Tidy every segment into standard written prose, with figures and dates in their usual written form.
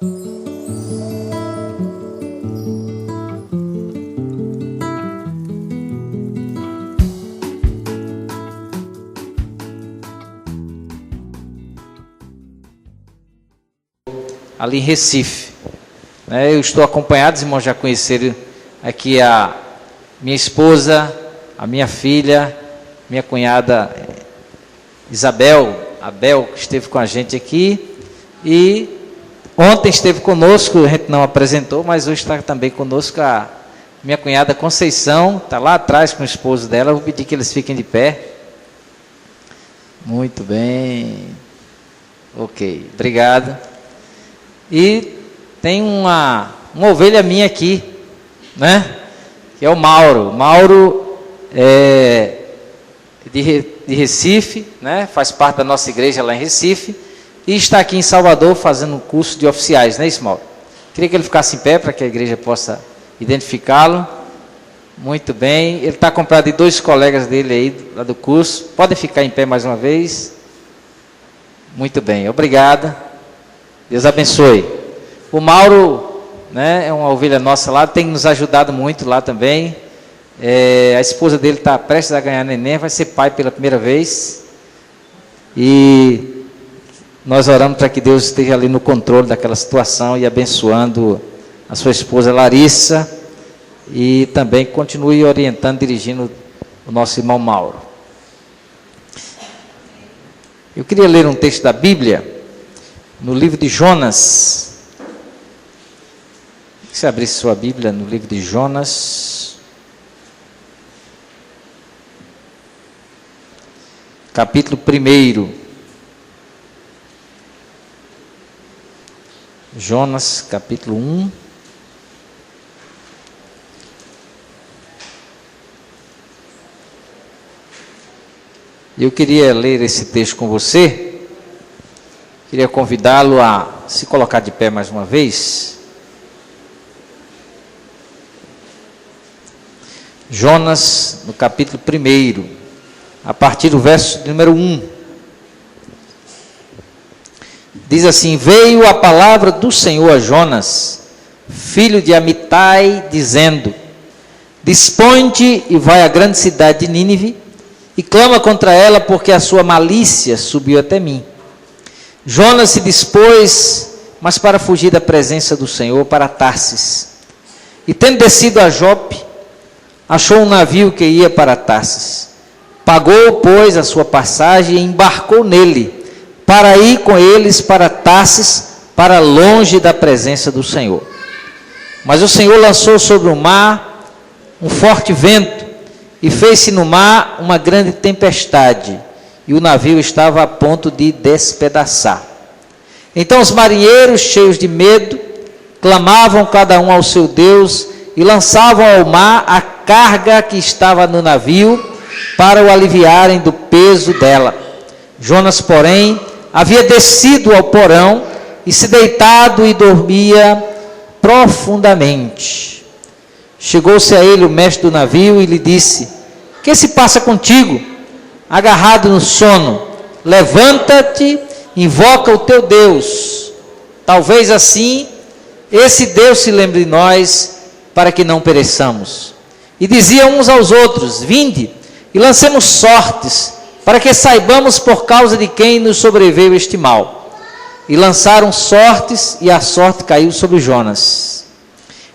Ali em Recife, né? Eu estou acompanhado, os irmãos já conheceram aqui a minha esposa, a minha filha, minha cunhada Abel, que esteve com a gente aqui, e ontem esteve conosco, a gente não apresentou, mas hoje está também conosco a minha cunhada Conceição, está lá atrás com o esposo dela. Eu vou pedir que eles fiquem de pé. Muito bem, ok, obrigado. E tem uma ovelha minha aqui, né? Que é o Mauro. Mauro é de Recife, né? Faz parte da nossa igreja lá em Recife e está aqui em Salvador fazendo um curso de oficiais, né, isso, Mauro? Queria que ele ficasse em pé para que a igreja possa identificá-lo. Muito bem. Ele está acompanhado de 2 colegas dele aí lá do curso. Podem ficar em pé mais uma vez. Muito bem, obrigado. Deus abençoe. O Mauro, né, é uma ovelha nossa lá, tem nos ajudado muito lá também. A esposa dele está prestes a ganhar neném, vai ser pai pela primeira vez. E nós oramos para que Deus esteja ali no controle daquela situação e abençoando a sua esposa Larissa. E também continue orientando, dirigindo o nosso irmão Mauro. Eu queria ler um texto da Bíblia, no livro de Jonas. Se você abrisse sua Bíblia no livro de Jonas, capítulo 1. Jonas, capítulo 1. Eu queria ler esse texto com você. Queria convidá-lo a se colocar de pé mais uma vez. Jonas, no capítulo 1, a partir do verso número 1. Diz assim: Veio a palavra do Senhor a Jonas, filho de Amitai, dizendo: Dispõe-te e vai à grande cidade de Nínive, e clama contra ela, porque a sua malícia subiu até mim. Jonas se dispôs, mas para fugir da presença do Senhor, para Tarsis. E tendo descido a Jope, achou um navio que ia para Tarsis. Pagou, pois, a sua passagem e embarcou nele, para ir com eles para Tarsis, para longe da presença do Senhor. Mas o Senhor lançou sobre o mar um forte vento, e fez-se no mar uma grande tempestade, e o navio estava a ponto de despedaçar. Então os marinheiros, cheios de medo, clamavam cada um ao seu Deus, e lançavam ao mar a carga que estava no navio, para o aliviarem do peso dela. Jonas, porém, havia descido ao porão, e se deitado e dormia profundamente. Chegou-se a ele o mestre do navio e lhe disse: Que se passa contigo? Agarrado no sono, levanta-te, invoca o teu Deus. Talvez assim, esse Deus se lembre de nós, para que não pereçamos. E diziam uns aos outros: Vinde, e lancemos sortes, para que saibamos por causa de quem nos sobreveio este mal. E lançaram sortes, e a sorte caiu sobre Jonas.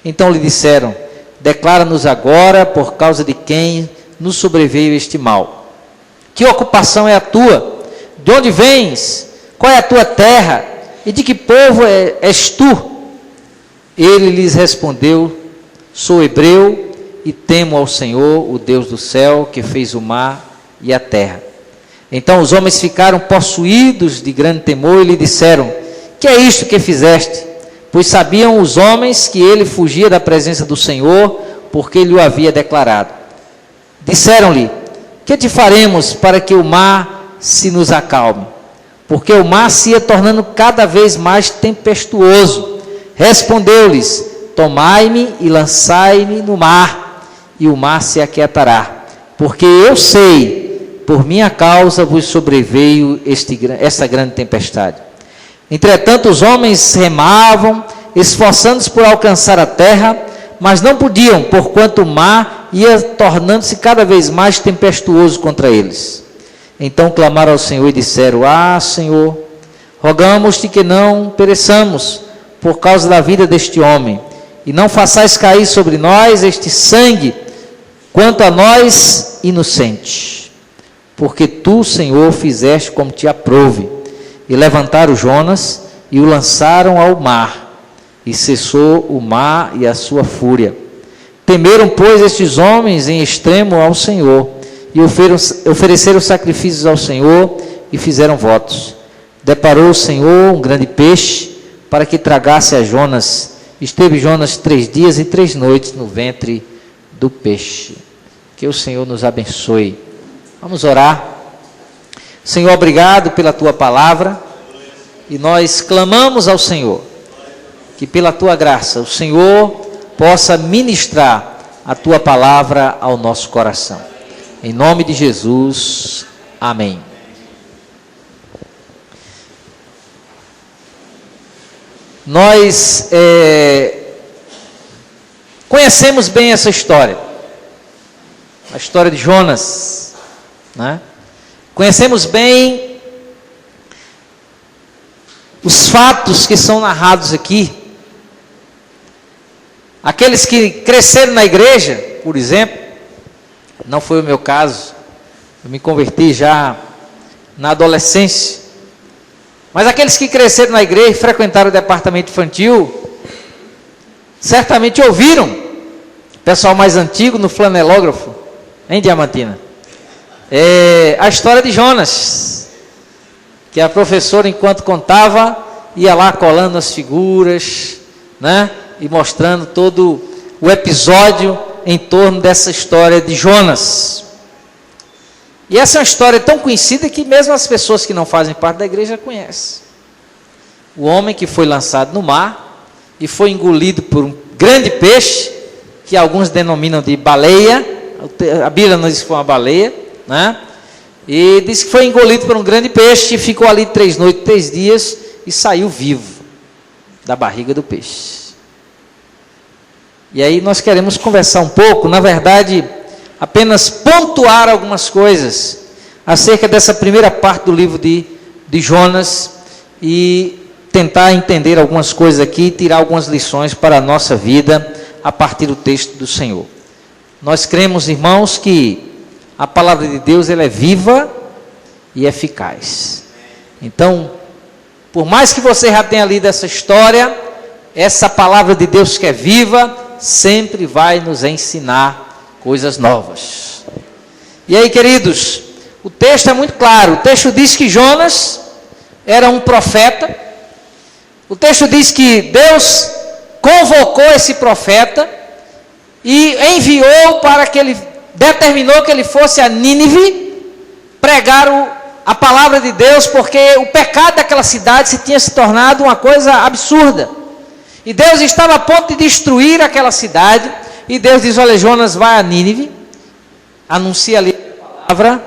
Então lhe disseram: Declara-nos agora por causa de quem nos sobreveio este mal. Que ocupação é a tua? De onde vens? Qual é a tua terra? E de que povo és tu? Ele lhes respondeu: Sou hebreu e temo ao Senhor, o Deus do céu, que fez o mar e a terra. Então os homens ficaram possuídos de grande temor e lhe disseram: Que é isto que fizeste? Pois sabiam os homens que ele fugia da presença do Senhor, porque ele o havia declarado. Disseram-lhe: Que te faremos para que o mar se nos acalme? Porque o mar se ia tornando cada vez mais tempestuoso. Respondeu-lhes: Tomai-me e lançai-me no mar, e o mar se aquietará. Porque eu sei, por minha causa vos sobreveio esta grande tempestade. Entretanto, os homens remavam, esforçando-se por alcançar a terra, mas não podiam, porquanto o mar ia tornando-se cada vez mais tempestuoso contra eles. Então clamaram ao Senhor e disseram: Ah, Senhor, rogamos-te que não pereçamos por causa da vida deste homem, e não façais cair sobre nós este sangue, quanto a nós inocentes. Porque tu, Senhor, fizeste como te aprouve. E levantaram Jonas e o lançaram ao mar, e cessou o mar e a sua fúria. Temeram, pois, estes homens em extremo ao Senhor, e ofereceram sacrifícios ao Senhor, e fizeram votos. Deparou o Senhor um grande peixe, para que tragasse a Jonas. Esteve Jonas 3 dias e 3 noites no ventre do peixe. Que o Senhor nos abençoe. Vamos orar. Senhor, obrigado pela tua palavra, e nós clamamos ao Senhor, que pela tua graça o Senhor possa ministrar a tua palavra ao nosso coração. Em nome de Jesus, amém. Nós conhecemos bem essa história, a história de Jonas, né? Conhecemos bem os fatos que são narrados aqui. Aqueles que cresceram na igreja, por exemplo, não foi o meu caso, eu me converti já na adolescência, mas aqueles que cresceram na igreja e frequentaram o departamento infantil, certamente ouviram, pessoal mais antigo no flanelógrafo, em Diamantina, a história de Jonas, que a professora, enquanto contava, ia lá colando as figuras, né, e mostrando todo o episódio em torno dessa história de Jonas. E essa é uma história tão conhecida que mesmo as pessoas que não fazem parte da igreja conhecem. O homem que foi lançado no mar e foi engolido por um grande peixe, que alguns denominam de baleia. A Bíblia não diz que foi uma baleia, né? E diz que foi engolido por um grande peixe e ficou ali 3 noites, 3 dias e saiu vivo da barriga do peixe. E aí nós queremos conversar um pouco, na verdade, apenas pontuar algumas coisas acerca dessa primeira parte do livro de Jonas e tentar entender algumas coisas aqui e tirar algumas lições para a nossa vida a partir do texto do Senhor. Nós cremos, irmãos, que a palavra de Deus ela é viva e eficaz. Então, por mais que você já tenha lido essa história, essa palavra de Deus que é viva, sempre vai nos ensinar coisas novas. E aí, queridos, o texto é muito claro. O texto diz que Jonas era um profeta. O texto diz que Deus convocou esse profeta e enviou para que ele, determinou que ele fosse a Nínive pregar a palavra de Deus, porque o pecado daquela cidade tinha se tornado uma coisa absurda. E Deus estava a ponto de destruir aquela cidade. E Deus diz: olha, Jonas, vai a Nínive, anuncia ali a palavra,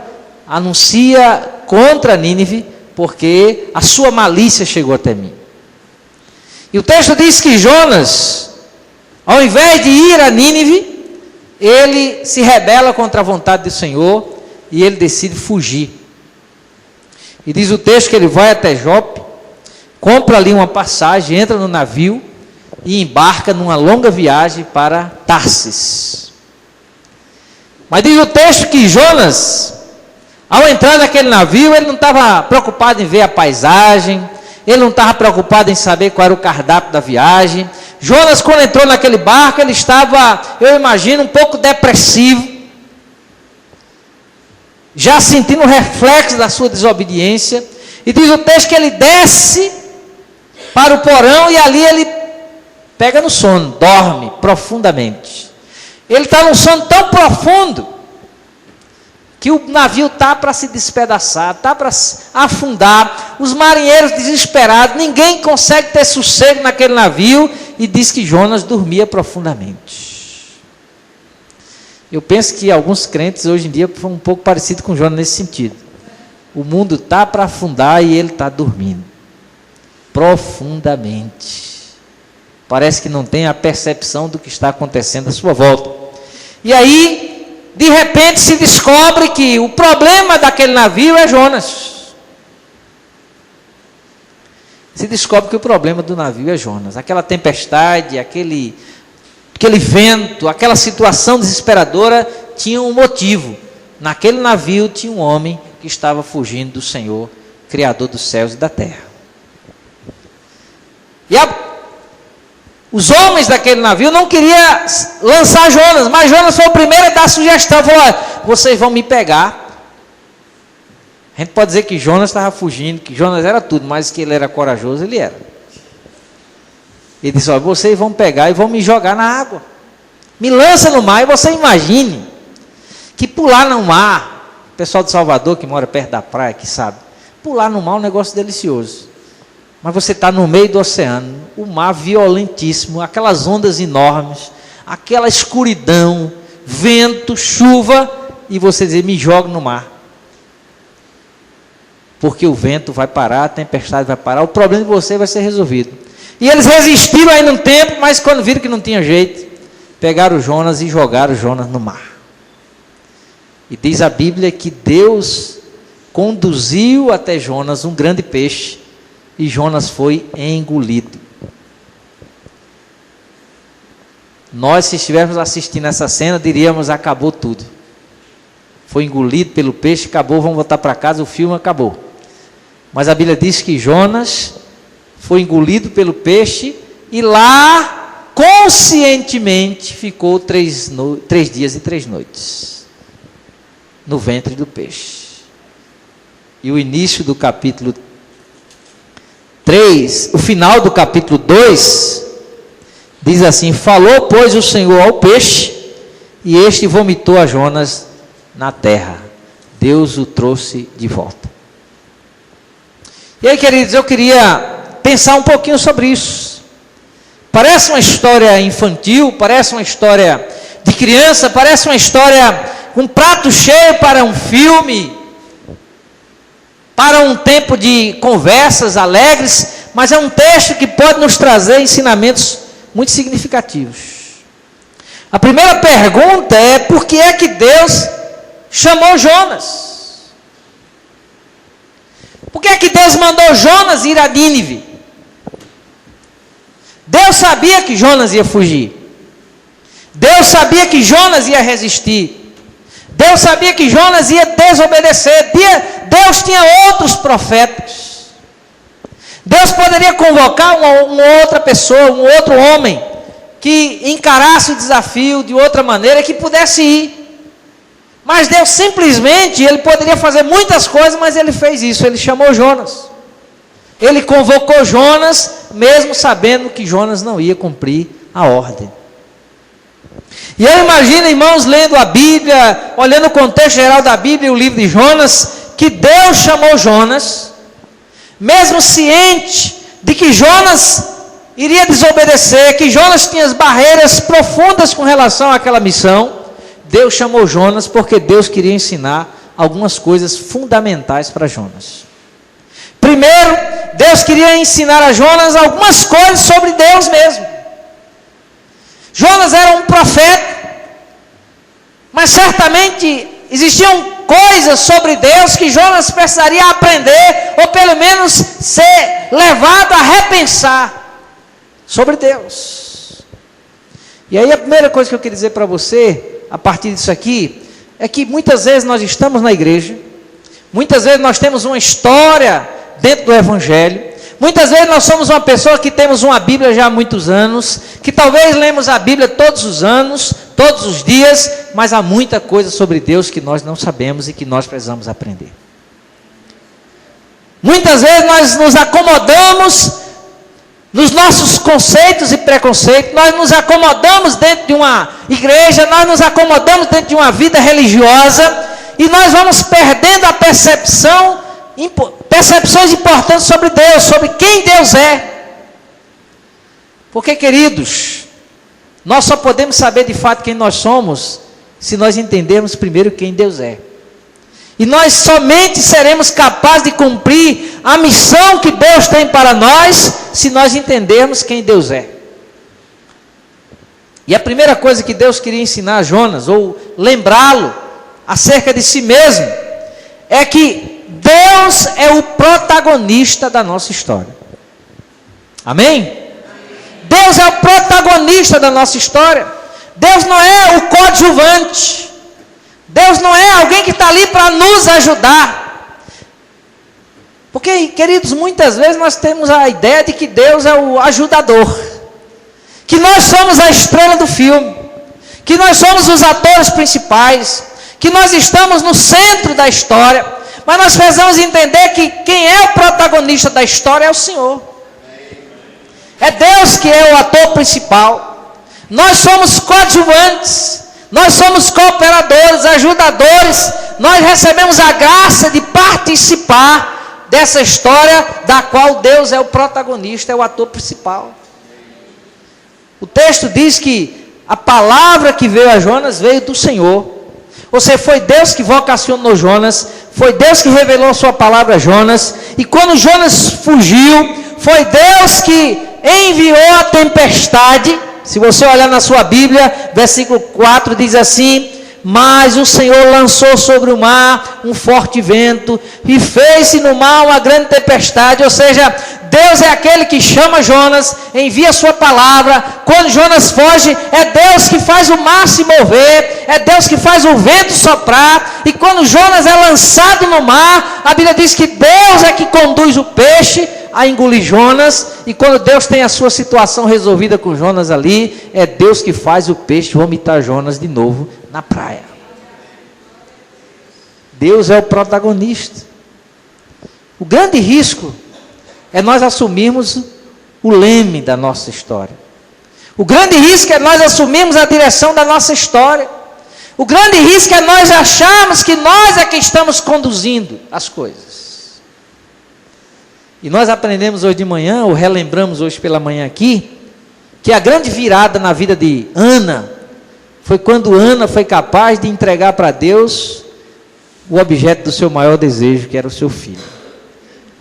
anuncia contra Nínive, porque a sua malícia chegou até mim. E o texto diz que Jonas, ao invés de ir a Nínive, ele se rebela contra a vontade do Senhor e ele decide fugir. E diz o texto que ele vai até Jope, compra ali uma passagem, entra no navio e embarca numa longa viagem para Tarsis. Mas diz o texto que Jonas, ao entrar naquele navio, ele não estava preocupado em ver a paisagem, ele não estava preocupado em saber qual era o cardápio da viagem. Jonas, quando entrou naquele barco, ele estava, eu imagino, um pouco depressivo, já sentindo o reflexo da sua desobediência. E diz o texto que ele desce para o porão e ali ele pega no sono, dorme profundamente. Ele está num sono tão profundo que o navio está para se despedaçar, está para afundar. Os marinheiros desesperados, ninguém consegue ter sossego naquele navio. E diz que Jonas dormia profundamente. Eu penso que alguns crentes hoje em dia são um pouco parecidos com Jonas nesse sentido. O mundo está para afundar e ele está dormindo profundamente. Parece que não tem a percepção do que está acontecendo à sua volta. E aí, de repente, se descobre que o problema daquele navio é Jonas. Se descobre que o problema do navio é Jonas. Aquela tempestade, aquele vento, aquela situação desesperadora tinha um motivo. Naquele navio tinha um homem que estava fugindo do Senhor, Criador dos céus e da terra. E os homens daquele navio não queriam lançar Jonas, mas Jonas foi o primeiro a dar a sugestão, falou: olha, vocês vão me pegar. A gente pode dizer que Jonas estava fugindo, que Jonas era tudo, mas que ele era corajoso, ele era. Ele disse: olha, vocês vão pegar e vão me jogar na água, me lança no mar. E você imagine que pular no mar, o pessoal de Salvador que mora perto da praia, que sabe, pular no mar é um negócio delicioso. Mas você está no meio do oceano, o mar violentíssimo, aquelas ondas enormes, aquela escuridão, vento, chuva, e você dizer: me joga no mar. Porque o vento vai parar, a tempestade vai parar, o problema de você vai ser resolvido. E eles resistiram aí num tempo, mas quando viram que não tinha jeito, pegaram Jonas e jogaram Jonas no mar. E diz a Bíblia que Deus conduziu até Jonas um grande peixe, e Jonas foi engolido. Nós, se estivéssemos assistindo essa cena, diríamos: acabou tudo. Foi engolido pelo peixe, acabou, vamos voltar para casa, o filme acabou. Mas a Bíblia diz que Jonas foi engolido pelo peixe e lá, conscientemente, ficou 3 dias e 3 noites no ventre do peixe. E o início do capítulo 3, o final do capítulo 2, diz assim: falou, pois, o Senhor ao peixe, e este vomitou a Jonas na terra. Deus o trouxe de volta. E aí, queridos, eu queria pensar um pouquinho sobre isso. Parece uma história infantil, parece uma história de criança, parece uma história, um prato cheio para um filme, para um tempo de conversas alegres, mas é um texto que pode nos trazer ensinamentos muito significativos. A primeira pergunta é: por que é que Deus chamou Jonas? Por que é que Deus mandou Jonas ir a Nínive? Deus sabia que Jonas ia fugir. Deus sabia que Jonas ia resistir. Deus sabia que Jonas ia desobedecer. Deus tinha outros profetas. Deus poderia convocar uma outra pessoa, um outro homem, que encarasse o desafio de outra maneira, que pudesse ir. Mas Deus simplesmente, Ele poderia fazer muitas coisas, mas Ele fez isso, Ele chamou Jonas. Ele convocou Jonas, mesmo sabendo que Jonas não ia cumprir a ordem. E eu imagino, irmãos, lendo a Bíblia, olhando o contexto geral da Bíblia e o livro de Jonas, que Deus chamou Jonas, mesmo ciente de que Jonas iria desobedecer, que Jonas tinha as barreiras profundas com relação àquela missão. Deus chamou Jonas porque Deus queria ensinar algumas coisas fundamentais para Jonas. Primeiro, Deus queria ensinar a Jonas algumas coisas sobre Deus mesmo. Jonas era um profeta, mas certamente existiam coisas sobre Deus que Jonas precisaria aprender, ou pelo menos ser levado a repensar sobre Deus. E aí a primeira coisa que eu queria dizer para você, a partir disso aqui, é que muitas vezes nós estamos na igreja, muitas vezes nós temos uma história dentro do Evangelho, muitas vezes nós somos uma pessoa que temos uma Bíblia já há muitos anos, que talvez lemos a Bíblia todos os anos, todos os dias, mas há muita coisa sobre Deus que nós não sabemos e que nós precisamos aprender. Muitas vezes nós nos acomodamos nos nossos conceitos e preconceitos, nós nos acomodamos dentro de uma igreja, nós nos acomodamos dentro de uma vida religiosa, e nós vamos perdendo a percepções importantes sobre Deus, sobre quem Deus é. Porque, queridos, nós só podemos saber de fato quem nós somos, se nós entendermos primeiro quem Deus é. E nós somente seremos capazes de cumprir a missão que Deus tem para nós, se nós entendermos quem Deus é. E a primeira coisa que Deus queria ensinar a Jonas, ou lembrá-lo acerca de si mesmo, é que Deus é o protagonista da nossa história. Amém? Deus é o protagonista da nossa história. Deus não é o coadjuvante. Deus não é alguém que está ali para nos ajudar. Porque, queridos, muitas vezes nós temos a ideia de que Deus é o ajudador, que nós somos a estrela do filme, que nós somos os atores principais, que nós estamos no centro da história. Mas nós precisamos entender que quem é o protagonista da história é o Senhor. É Deus que é o ator principal. Nós somos coadjuvantes, nós somos cooperadores, ajudadores. Nós recebemos a graça de participar dessa história da qual Deus é o protagonista, é o ator principal. O texto diz que a palavra que veio a Jonas veio do Senhor. Ou seja, foi Deus que vocacionou Jonas, foi Deus que revelou a sua palavra a Jonas. E quando Jonas fugiu, foi Deus que enviou a tempestade. Se você olhar na sua Bíblia, versículo 4 diz assim: mas o Senhor lançou sobre o mar um forte vento, e fez-se no mar uma grande tempestade. Ou seja, Deus é aquele que chama Jonas, envia a sua palavra. Quando Jonas foge, é Deus que faz o mar se mover, é Deus que faz o vento soprar. E quando Jonas é lançado no mar, a Bíblia diz que Deus é que conduz o peixe a engolir Jonas. E quando Deus tem a sua situação resolvida com Jonas ali, é Deus que faz o peixe vomitar Jonas de novo na praia. Deus é o protagonista. O grande risco é nós assumirmos o leme da nossa história. O grande risco é nós assumirmos a direção da nossa história. O grande risco é nós acharmos que nós é que estamos conduzindo as coisas. E nós aprendemos hoje de manhã, ou relembramos hoje pela manhã aqui, que a grande virada na vida de Ana foi quando Ana foi capaz de entregar para Deus o objeto do seu maior desejo, que era o seu filho.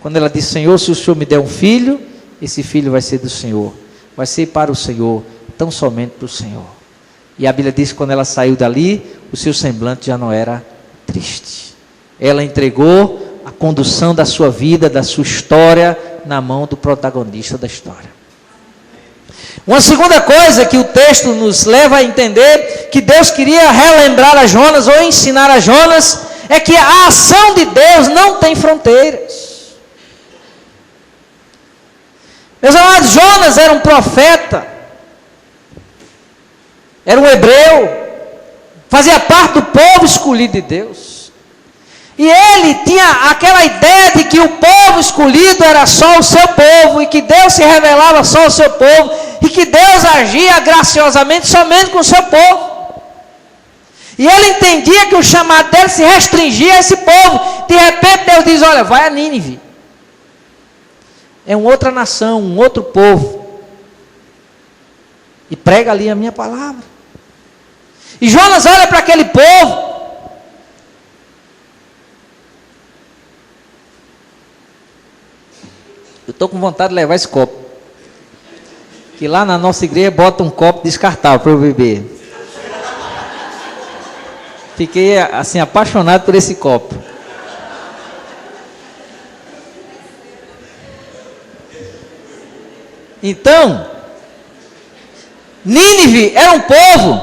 Quando ela disse: Senhor, se o Senhor me der um filho, esse filho vai ser do Senhor, vai ser para o Senhor, tão somente para o Senhor. E a Bíblia diz que quando ela saiu dali, o seu semblante já não era triste. Ela entregou a condução da sua vida, da sua história, na mão do protagonista da história. Uma segunda coisa que o texto nos leva a entender, que Deus queria relembrar a Jonas, ou ensinar a Jonas, é que a ação de Deus não tem fronteiras. Meus amados, Jonas era um profeta, era um hebreu, fazia parte do povo escolhido de Deus. E ele tinha aquela ideia de que o povo escolhido era só o seu povo, e que Deus se revelava só ao seu povo, e que Deus agia graciosamente somente com o seu povo. E ele entendia que o chamado dele se restringia a esse povo. De repente Deus diz: olha, vai a Nínive. É uma outra nação, um outro povo. E prega ali a minha palavra. E Jonas olha para aquele povo. Eu estou com vontade de levar esse copo. Que lá na nossa igreja bota um copo descartável para eu beber. Fiquei assim apaixonado por esse copo. Então, Nínive era um povo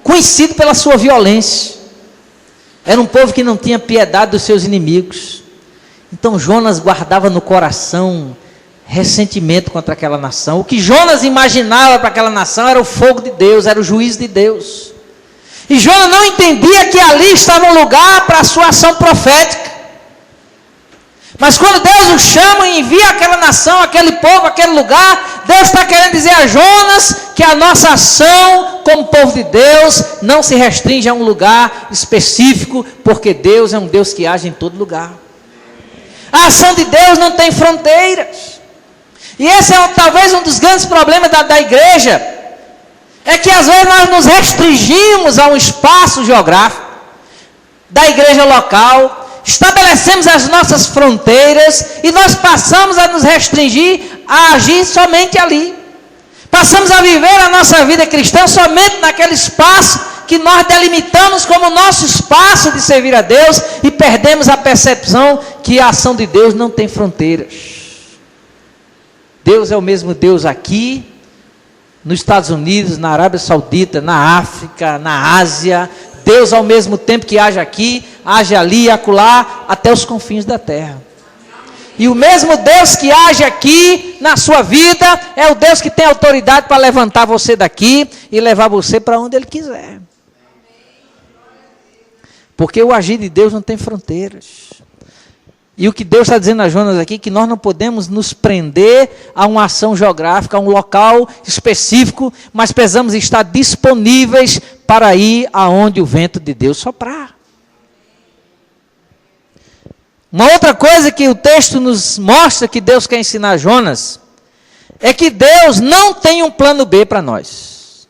conhecido pela sua violência. Era um povo que não tinha piedade dos seus inimigos. Então Jonas guardava no coração ressentimento contra aquela nação. O que Jonas imaginava para aquela nação era o fogo de Deus, era o juízo de Deus. E Jonas não entendia que ali estava um lugar para a sua ação profética. Mas quando Deus o chama e envia aquela nação, aquele povo, aquele lugar, Deus está querendo dizer a Jonas que a nossa ação como povo de Deus não se restringe a um lugar específico, porque Deus é um Deus que age em todo lugar. A ação de Deus não tem fronteiras. E esse é talvez um dos grandes problemas da igreja, é que às vezes nós nos restringimos a um espaço geográfico, da igreja local, estabelecemos as nossas fronteiras e nós passamos a nos restringir a agir somente ali. Passamos a viver a nossa vida cristã somente naquele espaço que nós delimitamos como nosso espaço de servir a Deus e perdemos a percepção que a ação de Deus não tem fronteiras. Deus é o mesmo Deus aqui, nos Estados Unidos, na Arábia Saudita, na África, na Ásia. Deus ao mesmo tempo que age aqui, age ali e acolá, até os confins da terra. E o mesmo Deus que age aqui na sua vida, é o Deus que tem autoridade para levantar você daqui e levar você para onde Ele quiser. Porque o agir de Deus não tem fronteiras. E o que Deus está dizendo a Jonas aqui, que nós não podemos nos prender a uma ação geográfica, a um local específico, mas precisamos estar disponíveis para ir aonde o vento de Deus soprar. Uma outra coisa que o texto nos mostra que Deus quer ensinar a Jonas, é que Deus não tem um plano B para nós.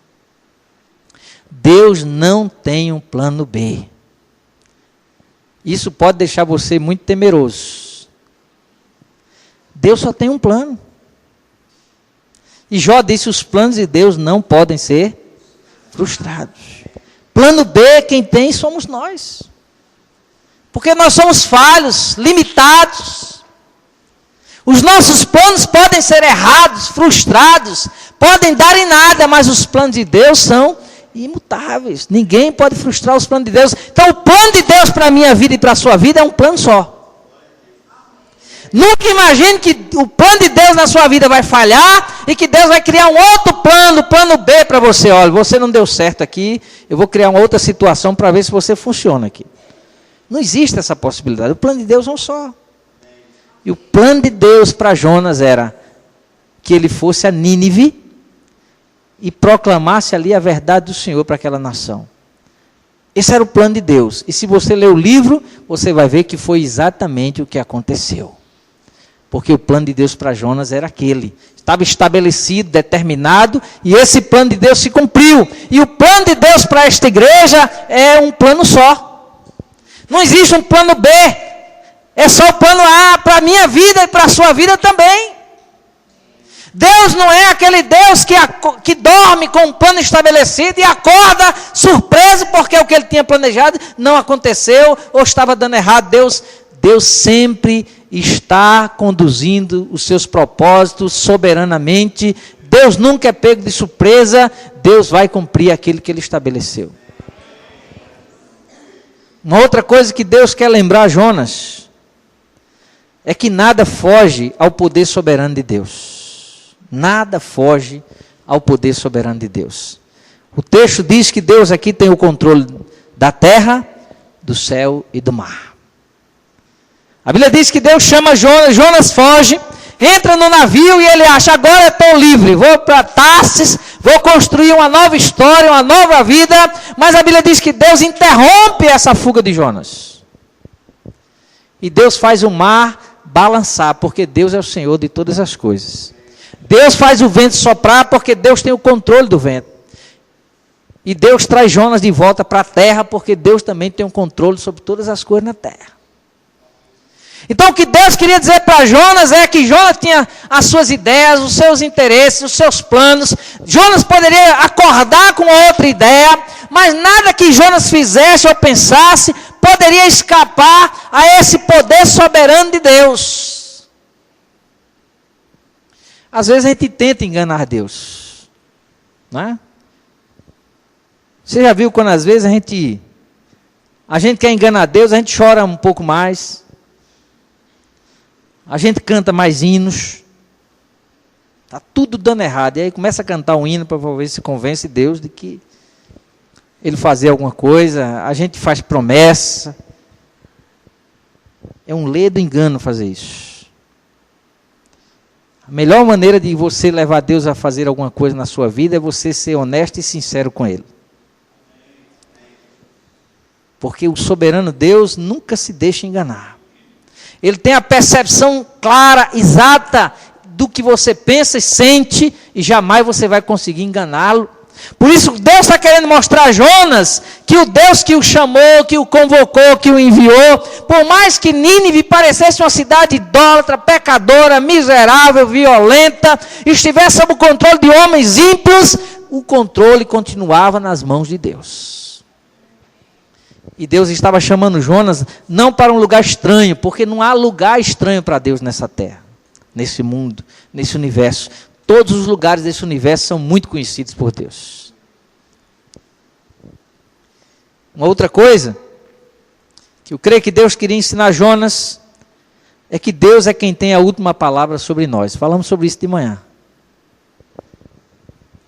Deus não tem um plano B. Isso pode deixar você muito temeroso. Deus só tem um plano. E Jó disse, os planos de Deus não podem ser frustrados. Plano B, quem tem somos nós. Porque nós somos falhos, limitados. Os nossos planos podem ser errados, frustrados, podem dar em nada, mas os planos de Deus são imutáveis. Ninguém pode frustrar os planos de Deus. Então o plano de Deus para a minha vida e para a sua vida é um plano só. Nunca imagine que o plano de Deus na sua vida vai falhar e que Deus vai criar um outro plano, plano B para você. Olha, você não deu certo aqui, eu vou criar uma outra situação para ver se você funciona aqui. Não existe essa possibilidade. O plano de Deus é um só. E o plano de Deus para Jonas era que ele fosse a Nínive e proclamasse ali a verdade do Senhor para aquela nação. Esse era o plano de Deus. E se você ler o livro, você vai ver que foi exatamente o que aconteceu. Porque o plano de Deus para Jonas era aquele. Estava estabelecido, determinado, e esse plano de Deus se cumpriu. E o plano de Deus para esta igreja é um plano só. Não existe um plano B. É só o plano A para a minha vida e para a sua vida também. Deus não é aquele Deus que dorme com um plano estabelecido e acorda surpreso porque o que ele tinha planejado não aconteceu ou estava dando errado. Deus sempre está conduzindo os seus propósitos soberanamente. Deus nunca é pego de surpresa. Deus vai cumprir aquilo que ele estabeleceu. Uma outra coisa que Deus quer lembrar a Jonas é que nada foge ao poder soberano de Deus. Nada foge ao poder soberano de Deus. O texto diz que Deus aqui tem o controle da terra, do céu e do mar. A Bíblia diz que Deus chama Jonas, Jonas foge, entra no navio e ele acha, agora eu estou livre, vou para Tarsis, vou construir uma nova história, uma nova vida, mas a Bíblia diz que Deus interrompe essa fuga de Jonas. E Deus faz o mar balançar, porque Deus é o Senhor de todas as coisas. Deus faz o vento soprar, porque Deus tem o controle do vento. E Deus traz Jonas de volta para a terra, porque Deus também tem o controle sobre todas as coisas na terra. Então o que Deus queria dizer para Jonas é que Jonas tinha as suas ideias, os seus interesses, os seus planos. Jonas poderia acordar com outra ideia, mas nada que Jonas fizesse ou pensasse poderia escapar a esse poder soberano de Deus. Às vezes a gente tenta enganar Deus, não é? Você já viu quando às vezes a gente quer enganar Deus, a gente chora um pouco mais, a gente canta mais hinos, está tudo dando errado, e aí começa a cantar um hino para ver se convence Deus de que Ele fazer alguma coisa, a gente faz promessa, é um ledo engano fazer isso. A melhor maneira de você levar Deus a fazer alguma coisa na sua vida é você ser honesto e sincero com Ele. Porque o soberano Deus nunca se deixa enganar. Ele tem a percepção clara, exata, do que você pensa e sente, e jamais você vai conseguir enganá-lo. Por isso Deus está querendo mostrar a Jonas que o Deus que o chamou, que o convocou, que o enviou, por mais que Nínive parecesse uma cidade idólatra, pecadora, miserável, violenta, estivesse sob o controle de homens ímpios, o controle continuava nas mãos de Deus. E Deus estava chamando Jonas não para um lugar estranho, porque não há lugar estranho para Deus nessa terra, nesse mundo, nesse universo. Todos os lugares desse universo são muito conhecidos por Deus. Uma outra coisa que eu creio que Deus queria ensinar a Jonas é que Deus é quem tem a última palavra sobre nós. Falamos sobre isso de manhã.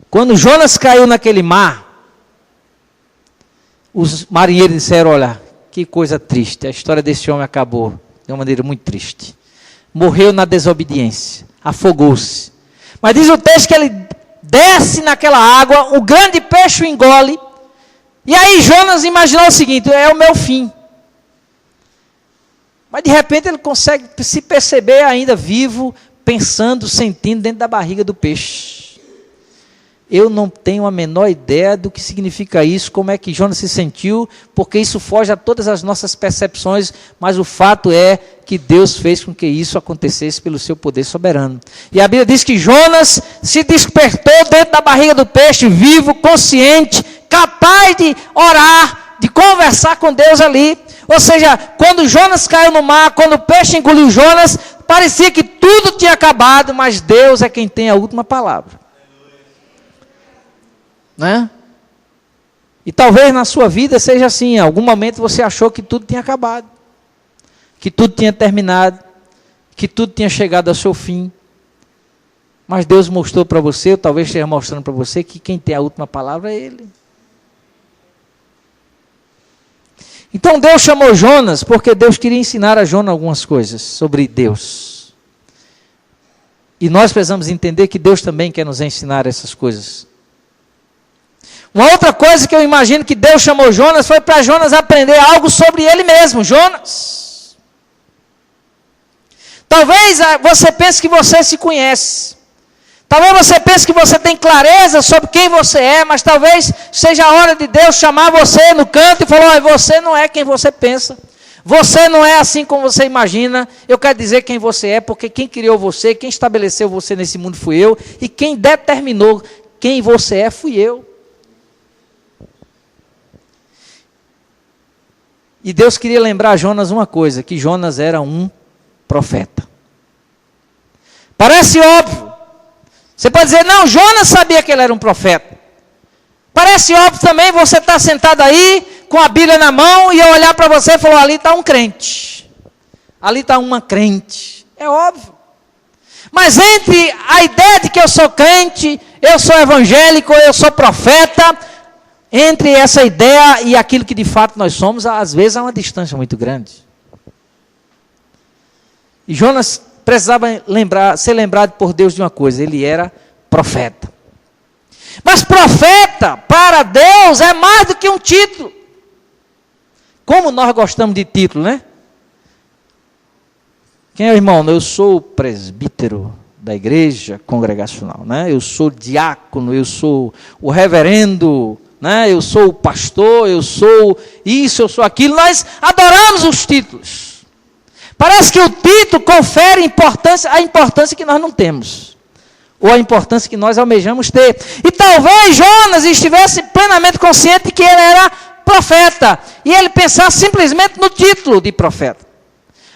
Quando Jonas caiu naquele mar, os marinheiros disseram: olha, que coisa triste, a história desse homem acabou de uma maneira muito triste. Morreu na desobediência, afogou-se. Mas diz o texto que ele desce naquela água, o grande peixe o engole, e aí Jonas imaginou o seguinte: é o meu fim. Mas de repente ele consegue se perceber ainda vivo, pensando, sentindo dentro da barriga do peixe. Eu não tenho a menor ideia do que significa isso, como é que Jonas se sentiu, porque isso foge a todas as nossas percepções, mas o fato é que Deus fez com que isso acontecesse pelo seu poder soberano. E a Bíblia diz que Jonas se despertou dentro da barriga do peixe, vivo, consciente, capaz de orar, de conversar com Deus ali. Ou seja, quando Jonas caiu no mar, quando o peixe engoliu Jonas, parecia que tudo tinha acabado, mas Deus é quem tem a última palavra. Né? E talvez na sua vida seja assim, em algum momento você achou que tudo tinha acabado, que tudo tinha terminado, que tudo tinha chegado ao seu fim, mas Deus mostrou para você, ou talvez esteja mostrando para você, que quem tem a última palavra é Ele. Então Deus chamou Jonas, porque Deus queria ensinar a Jonas algumas coisas sobre Deus, e nós precisamos entender que Deus também quer nos ensinar essas coisas. Uma outra coisa que eu imagino que Deus chamou Jonas foi para Jonas aprender algo sobre ele mesmo. Jonas, talvez você pense que você se conhece, talvez você pense que você tem clareza sobre quem você é, mas talvez seja a hora de Deus chamar você no canto e falar: olha, você não é quem você pensa, você não é assim como você imagina. Eu quero dizer quem você é, porque quem criou você, quem estabeleceu você nesse mundo fui eu, e quem determinou quem você é fui eu. E Deus queria lembrar a Jonas uma coisa, que Jonas era um profeta. Parece óbvio. Você pode dizer: não, Jonas sabia que ele era um profeta. Parece óbvio também você estar sentado aí, com a Bíblia na mão, e eu olhar para você e falar: ali está um crente. Ali está uma crente. É óbvio. Mas entre a ideia de que eu sou crente, eu sou evangélico, eu sou profeta, entre essa ideia e aquilo que de fato nós somos, às vezes há uma distância muito grande. E Jonas precisava ser lembrado por Deus de uma coisa: ele era profeta. Mas profeta, para Deus, é mais do que um título. Como nós gostamos de título, né? Quem é o irmão? Eu sou presbítero da igreja congregacional, né? Eu sou diácono, eu sou o reverendo, né? Eu sou o pastor, eu sou isso, eu sou aquilo. Nós adoramos os títulos. Parece que o título confere a importância que nós não temos, ou a importância que nós almejamos ter. E talvez Jonas estivesse plenamente consciente de que ele era profeta, e ele pensasse simplesmente no título de profeta.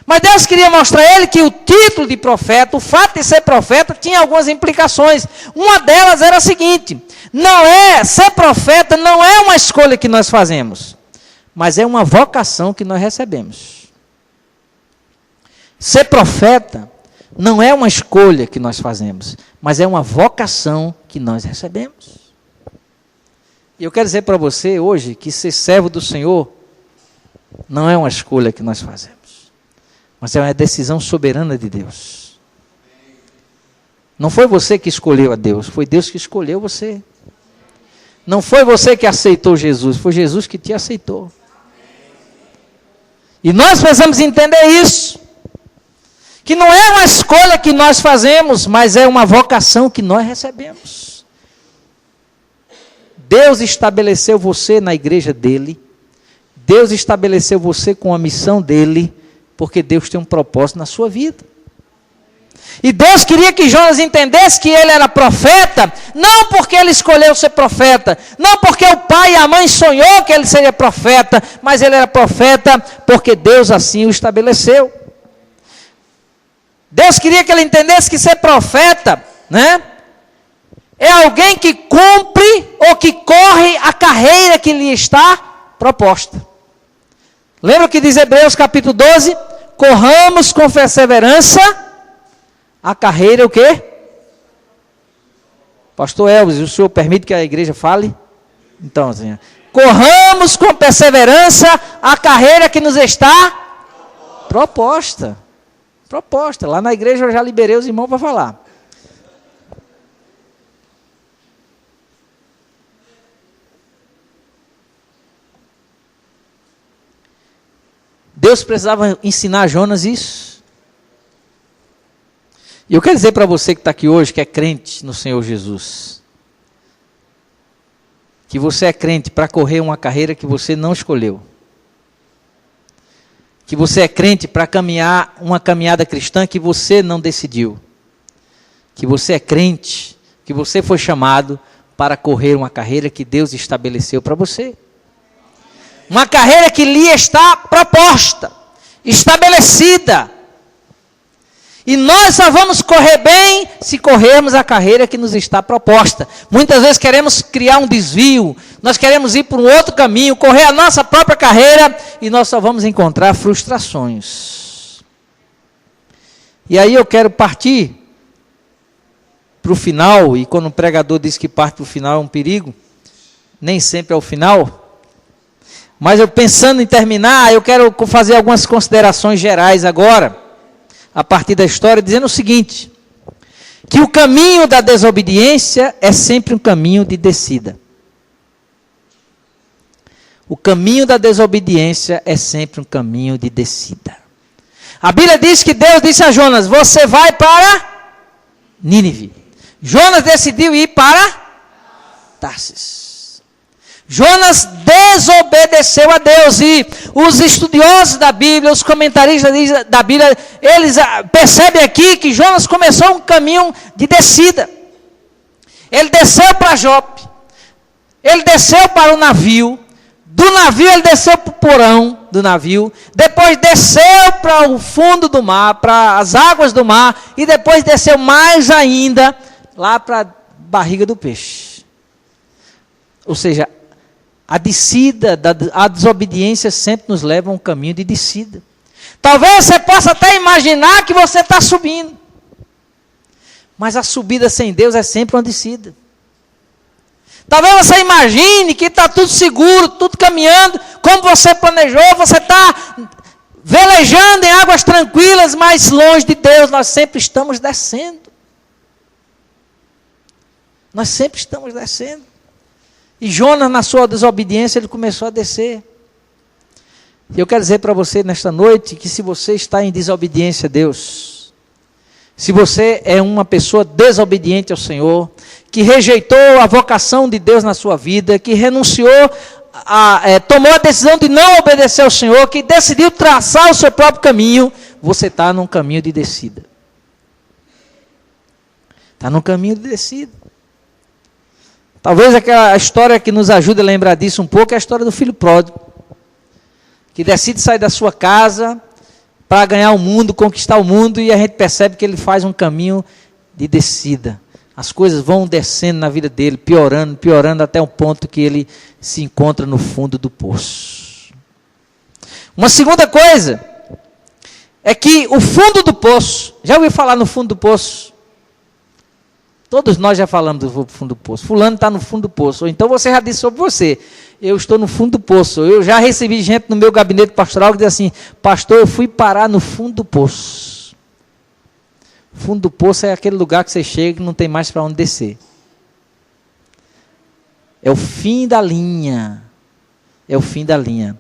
Mas Deus queria mostrar a ele que o título de profeta, o fato de ser profeta, tinha algumas implicações. Uma delas era a seguinte: ser profeta não é uma escolha que nós fazemos, mas é uma vocação que nós recebemos. Ser profeta não é uma escolha que nós fazemos, mas é uma vocação que nós recebemos. E eu quero dizer para você hoje que ser servo do Senhor não é uma escolha que nós fazemos, mas é uma decisão soberana de Deus. Não foi você que escolheu a Deus, foi Deus que escolheu você. Não foi você que aceitou Jesus, foi Jesus que te aceitou. E nós precisamos entender isso, que não é uma escolha que nós fazemos, mas é uma vocação que nós recebemos. Deus estabeleceu você na igreja dele. Deus estabeleceu você com a missão dele, porque Deus tem um propósito na sua vida. E Deus queria que Jonas entendesse que ele era profeta, não porque ele escolheu ser profeta, não porque o pai e a mãe sonhou que ele seria profeta, mas ele era profeta porque Deus assim o estabeleceu. Deus queria que ele entendesse que ser profeta, né, é alguém que cumpre ou que corre a carreira que lhe está proposta. Lembra o que diz Hebreus capítulo 12? Corramos com perseverança a carreira, o quê? Pastor Elvis, o senhor permite que a igreja fale? Então, assim, corramos com perseverança a carreira que nos está proposta. Proposta. Lá na igreja eu já liberei os irmãos para falar. Deus precisava ensinar Jonas isso. E eu quero dizer para você que está aqui hoje, que é crente no Senhor Jesus, que você é crente para correr uma carreira que você não escolheu. Que você é crente para caminhar uma caminhada cristã que você não decidiu. Que você é crente, que você foi chamado para correr uma carreira que Deus estabeleceu para você. Uma carreira que lhe está proposta, estabelecida. E nós só vamos correr bem se corrermos a carreira que nos está proposta. Muitas vezes queremos criar um desvio, nós queremos ir por um outro caminho, correr a nossa própria carreira, e nós só vamos encontrar frustrações. E aí eu quero partir para o final, e quando o pregador diz que parte para o final é um perigo, nem sempre é o final. Mas eu pensando em terminar, eu quero fazer algumas considerações gerais agora, a partir da história, dizendo o seguinte, que o caminho da desobediência é sempre um caminho de descida. O caminho da desobediência é sempre um caminho de descida. A Bíblia diz que Deus disse a Jonas, você vai para Nínive. Jonas decidiu ir para Tarsis. Jonas desobedeceu a Deus, e os estudiosos da Bíblia, os comentaristas da Bíblia, eles percebem aqui que Jonas começou um caminho de descida. Ele desceu para Jope, ele desceu para o navio, do navio ele desceu para o porão do navio, depois desceu para o fundo do mar, para as águas do mar, e depois desceu mais ainda, lá para a barriga do peixe. Ou seja, a descida, a desobediência sempre nos leva a um caminho de descida. Talvez você possa até imaginar que você está subindo. Mas a subida sem Deus é sempre uma descida. Talvez você imagine que está tudo seguro, tudo caminhando, como você planejou, você está velejando em águas tranquilas, mas longe de Deus, nós sempre estamos descendo. Nós sempre estamos descendo. E Jonas, na sua desobediência, ele começou a descer. E eu quero dizer para você nesta noite, que se você está em desobediência a Deus, se você é uma pessoa desobediente ao Senhor, que rejeitou a vocação de Deus na sua vida, que renunciou, tomou a decisão de não obedecer ao Senhor, que decidiu traçar o seu próprio caminho, você está num caminho de descida. Está num caminho de descida. Talvez aquela história que nos ajude a lembrar disso um pouco é a história do filho pródigo, que decide sair da sua casa para ganhar o mundo, conquistar o mundo, e a gente percebe que ele faz um caminho de descida. As coisas vão descendo na vida dele, piorando, piorando, até um ponto que ele se encontra no fundo do poço. Uma segunda coisa é que o fundo do poço, já ouviu falar no fundo do poço? Todos nós já falamos do fundo do poço. Fulano está no fundo do poço. Ou então você já disse sobre você, eu estou no fundo do poço. Eu já recebi gente no meu gabinete pastoral que diz assim, pastor, eu fui parar no fundo do poço. Fundo do poço é aquele lugar que você chega e não tem mais para onde descer. É o fim da linha. É o fim da linha.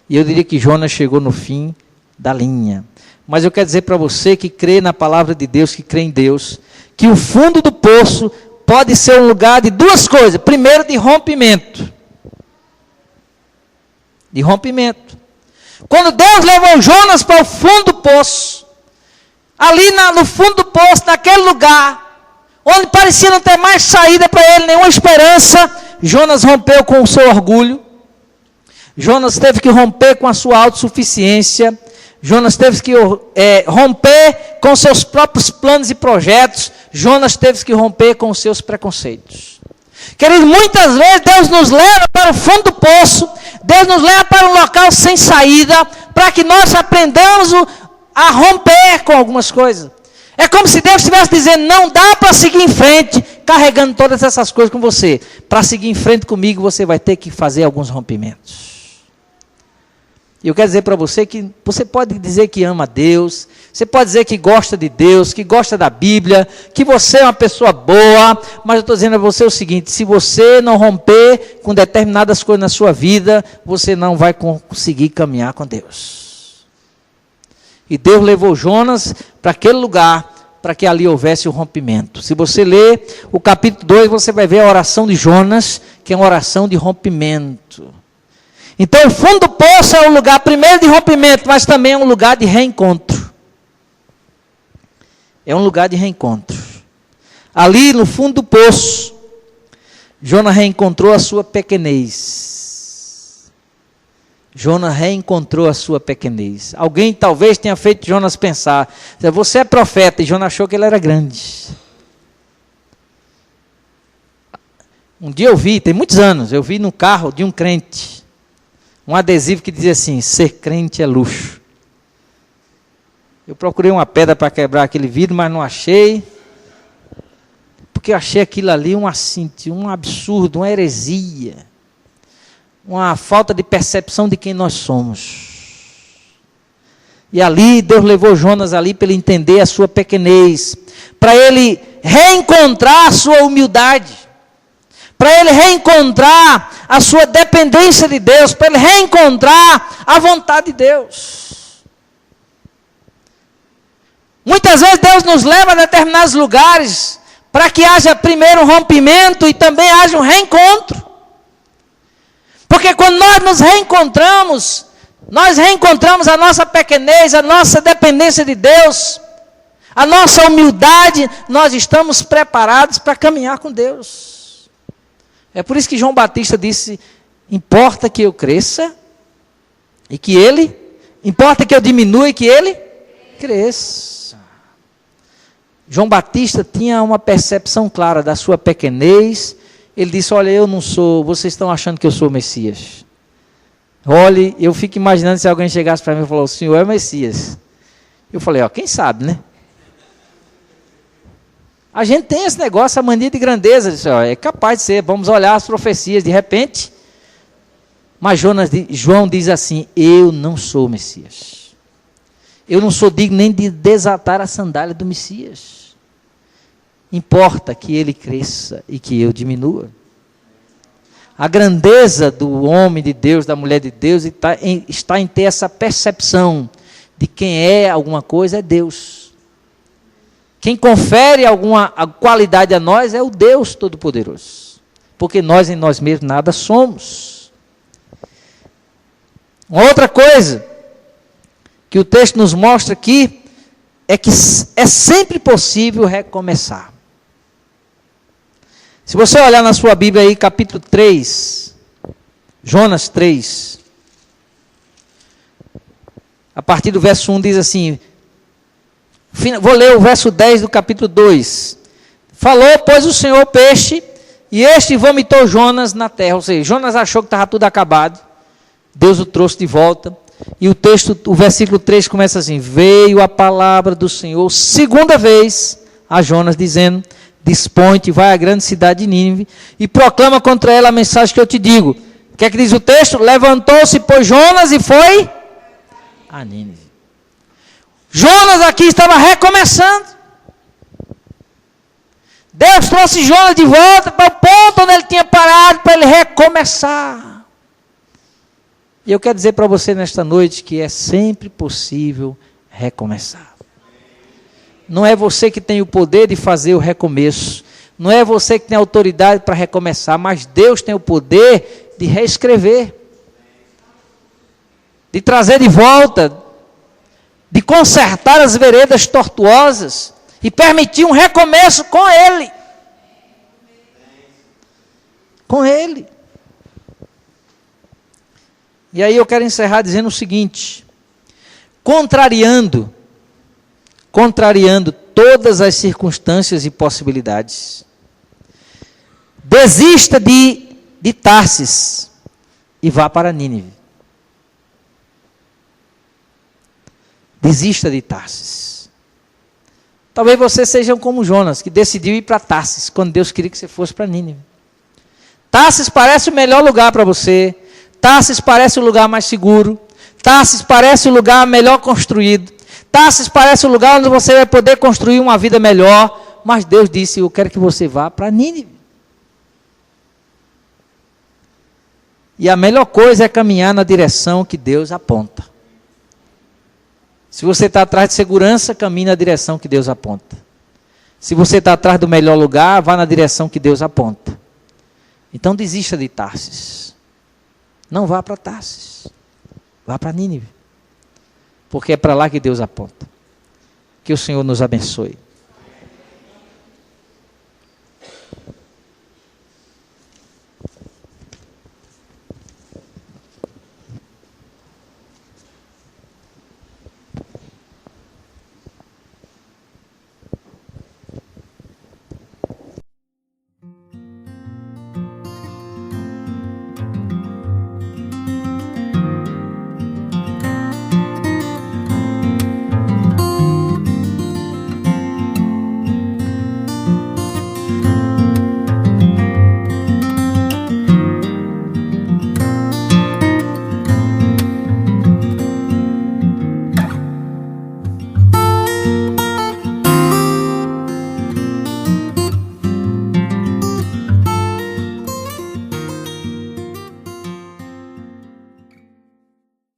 E eu diria que Jonas chegou no fim da linha. Mas eu quero dizer para você que crê na palavra de Deus, que crê em Deus, que o fundo do poço pode ser um lugar de duas coisas. Primeiro, de rompimento. De rompimento. Quando Deus levou Jonas para o fundo do poço, ali no fundo do poço, naquele lugar, onde parecia não ter mais saída para ele, nenhuma esperança, Jonas rompeu com o seu orgulho. Jonas teve que romper com a sua autossuficiência. Jonas teve que romper com seus próprios planos e projetos. Jonas teve que romper com os seus preconceitos. Querido, muitas vezes Deus nos leva para o fundo do poço, Deus nos leva para um local sem saída, para que nós aprendamos a romper com algumas coisas. É como se Deus estivesse dizendo, não dá para seguir em frente, carregando todas essas coisas com você. Para seguir em frente comigo, você vai ter que fazer alguns rompimentos. E eu quero dizer para você que você pode dizer que ama Deus, você pode dizer que gosta de Deus, que gosta da Bíblia, que você é uma pessoa boa, mas eu estou dizendo a você o seguinte, se você não romper com determinadas coisas na sua vida, você não vai conseguir caminhar com Deus. E Deus levou Jonas para aquele lugar, para que ali houvesse o rompimento. Se você ler o capítulo 2, você vai ver a oração de Jonas, que é uma oração de rompimento. Então o fundo do poço é um lugar primeiro de rompimento, mas também é um lugar de reencontro. É um lugar de reencontro. Ali no fundo do poço, Jonas reencontrou a sua pequenez. Jonas reencontrou a sua pequenez. Alguém talvez tenha feito Jonas pensar, você é profeta, e Jonas achou que ele era grande. Um dia eu vi, tem muitos anos, eu vi no carro de um crente, um adesivo que dizia assim, ser crente é luxo. Eu procurei uma pedra para quebrar aquele vidro, mas não achei. Porque eu achei aquilo ali um absurdo, uma heresia. Uma falta de percepção de quem nós somos. E ali, Deus levou Jonas ali para ele entender a sua pequenez. Para ele reencontrar a sua humildade. Para ele reencontrar a sua dependência de Deus, para ele reencontrar a vontade de Deus. Muitas vezes Deus nos leva a determinados lugares, para que haja primeiro um rompimento e também haja um reencontro. Porque quando nós nos reencontramos, nós reencontramos a nossa pequenez, a nossa dependência de Deus, a nossa humildade, nós estamos preparados para caminhar com Deus. É por isso que João Batista disse, importa que eu cresça, e que importa que eu diminua e que ele cresça. João Batista tinha uma percepção clara da sua pequenez. Ele disse, olha, eu não sou, vocês estão achando que eu sou o Messias. Olhe, eu fico imaginando se alguém chegasse para mim e falou, o Senhor é o Messias. Eu falei, quem sabe, né? A gente tem esse negócio, a mania de grandeza, é capaz de ser, vamos olhar as profecias de repente. Mas João diz assim, eu não sou o Messias. Eu não sou digno nem de desatar a sandália do Messias. Importa que ele cresça e que eu diminua. A grandeza do homem de Deus, da mulher de Deus, está em ter essa percepção de quem é alguma coisa é Deus. Quem confere alguma qualidade a nós é o Deus Todo-Poderoso. Porque nós em nós mesmos nada somos. Uma outra coisa que o texto nos mostra aqui é que é sempre possível recomeçar. Se você olhar na sua Bíblia aí, capítulo 3, Jonas 3, a partir do verso 1 diz assim, vou ler o verso 10 do capítulo 2. Falou, pois, o Senhor peixe, e este vomitou Jonas na terra. Ou seja, Jonas achou que estava tudo acabado. Deus o trouxe de volta. E o versículo 3 começa assim, veio a palavra do Senhor segunda vez a Jonas, dizendo, dispõe-te, vai à grande cidade de Nínive, e proclama contra ela a mensagem que eu te digo. O que é que diz o texto? Levantou-se, pois, Jonas e foi a Nínive. Jonas aqui estava recomeçando. Deus trouxe Jonas de volta para o ponto onde ele tinha parado, para ele recomeçar. E eu quero dizer para você nesta noite que é sempre possível recomeçar. Não é você que tem o poder de fazer o recomeço, Não é você que tem autoridade para recomeçar, mas Deus tem o poder de reescrever, de trazer de volta, de consertar as veredas tortuosas e permitir um recomeço com Ele. Com Ele. E aí eu quero encerrar dizendo o seguinte: contrariando todas as circunstâncias e possibilidades, desista de Tarsis e vá para Nínive. Desista de Tarsis. Talvez você seja como Jonas, que decidiu ir para Tarsis, quando Deus queria que você fosse para Nínive. Tarsis parece o melhor lugar para você. Tarsis parece o lugar mais seguro. Tarsis parece o lugar melhor construído. Tarsis parece o lugar onde você vai poder construir uma vida melhor. Mas Deus disse: eu quero que você vá para Nínive. E a melhor coisa é caminhar na direção que Deus aponta. Se você está atrás de segurança, caminhe na direção que Deus aponta. Se você está atrás do melhor lugar, vá na direção que Deus aponta. Então desista de Tarsis. Não vá para Tarsis. Vá para Nínive. Porque é para lá que Deus aponta. Que o Senhor nos abençoe.